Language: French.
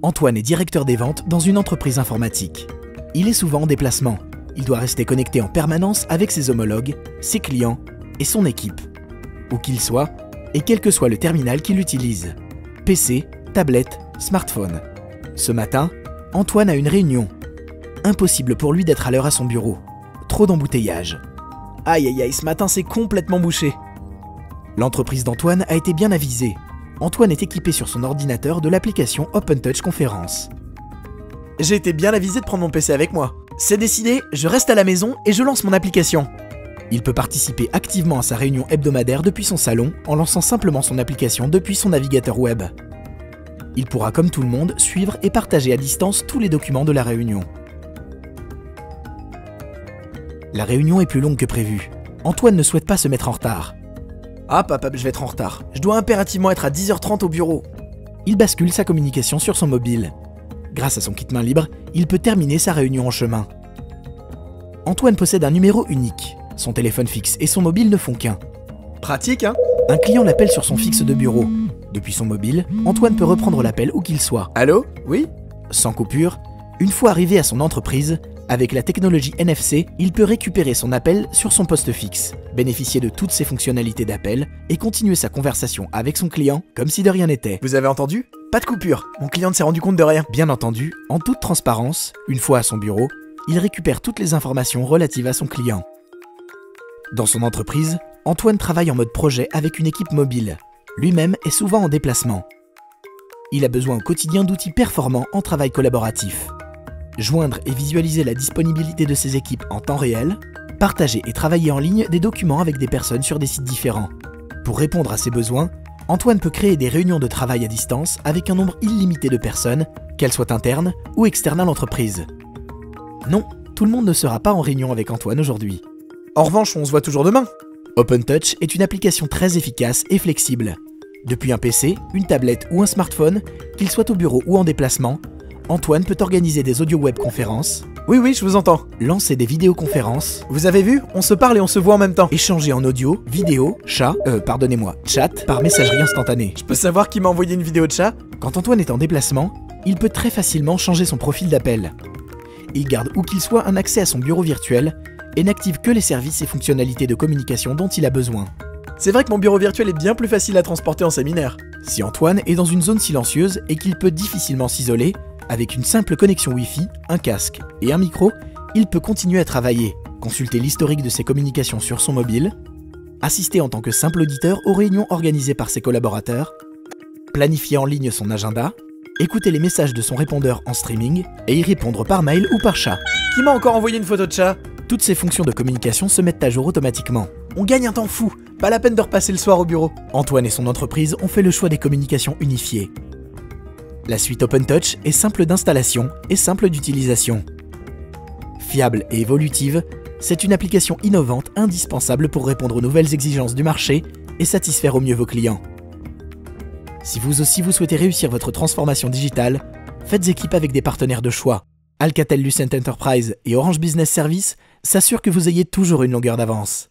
Antoine est directeur des ventes dans une entreprise informatique. Il est souvent en déplacement. Il doit rester connecté en permanence avec ses homologues, ses clients et son équipe. Où qu'il soit, et quel que soit le terminal qu'il utilise. PC, tablette, smartphone. Ce matin, Antoine a une réunion. Impossible pour lui d'être à l'heure à son bureau. Trop d'embouteillages. Aïe aïe aïe, ce matin c'est complètement bouché. L'entreprise d'Antoine a été bien avisée. Antoine est équipé sur son ordinateur de l'application OpenTouch Conférence. J'ai été bien avisé de prendre mon PC avec moi. C'est décidé, je reste à la maison et je lance mon application. Il peut participer activement à sa réunion hebdomadaire depuis son salon en lançant simplement son application depuis son navigateur web. Il pourra comme tout le monde suivre et partager à distance tous les documents de la réunion. La réunion est plus longue que prévu. Antoine ne souhaite pas se mettre en retard. Ah papa, je vais être en retard. Je dois impérativement être à 10h30 au bureau. Il bascule sa communication sur son mobile. Grâce à son kit main libre, il peut terminer sa réunion en chemin. Antoine possède un numéro unique. Son téléphone fixe et son mobile ne font qu'un. Pratique, hein? Un client l'appelle sur son fixe de bureau. Depuis son mobile, Antoine peut reprendre l'appel où qu'il soit. Allô? Oui? Sans coupure, une fois arrivé à son entreprise, avec la technologie NFC, il peut récupérer son appel sur son poste fixe, bénéficier de toutes ses fonctionnalités d'appel et continuer sa conversation avec son client comme si de rien n'était. Vous avez entendu? Pas de coupure, mon client ne s'est rendu compte de rien. Bien entendu, en toute transparence, une fois à son bureau, il récupère toutes les informations relatives à son client. Dans son entreprise, Antoine travaille en mode projet avec une équipe mobile. Lui-même est souvent en déplacement. Il a besoin au quotidien d'outils performants en travail collaboratif. Joindre et visualiser la disponibilité de ses équipes en temps réel, partager et travailler en ligne des documents avec des personnes sur des sites différents. Pour répondre à ses besoins, Antoine peut créer des réunions de travail à distance avec un nombre illimité de personnes, qu'elles soient internes ou externes à l'entreprise. Non, tout le monde ne sera pas en réunion avec Antoine aujourd'hui. En revanche, on se voit toujours demain. OpenTouch est une application très efficace et flexible. Depuis un PC, une tablette ou un smartphone, qu'il soit au bureau ou en déplacement, Antoine peut organiser des audio web conférences. Oui, je vous entends. Lancer des vidéoconférences. Vous avez vu? On se parle et on se voit en même temps. Échanger en audio, vidéo, chat par messagerie instantanée. Je peux savoir qui m'a envoyé une vidéo de chat? Quand Antoine est en déplacement, il peut très facilement changer son profil d'appel. Il garde où qu'il soit un accès à son bureau virtuel et n'active que les services et fonctionnalités de communication dont il a besoin. C'est vrai que mon bureau virtuel est bien plus facile à transporter en séminaire. Si Antoine est dans une zone silencieuse et qu'il peut difficilement s'isoler, avec une simple connexion Wi-Fi, un casque et un micro, il peut continuer à travailler, consulter l'historique de ses communications sur son mobile, assister en tant que simple auditeur aux réunions organisées par ses collaborateurs, planifier en ligne son agenda, écouter les messages de son répondeur en streaming et y répondre par mail ou par chat. Qui m'a encore envoyé une photo de chat? Toutes ces fonctions de communication se mettent à jour automatiquement. On gagne un temps fou, pas la peine de repasser le soir au bureau. Antoine et son entreprise ont fait le choix des communications unifiées. La suite OpenTouch est simple d'installation et simple d'utilisation. Fiable et évolutive, c'est une application innovante indispensable pour répondre aux nouvelles exigences du marché et satisfaire au mieux vos clients. Si vous aussi vous souhaitez réussir votre transformation digitale, faites équipe avec des partenaires de choix. Alcatel-Lucent Enterprise et Orange Business Services s'assurent que vous ayez toujours une longueur d'avance.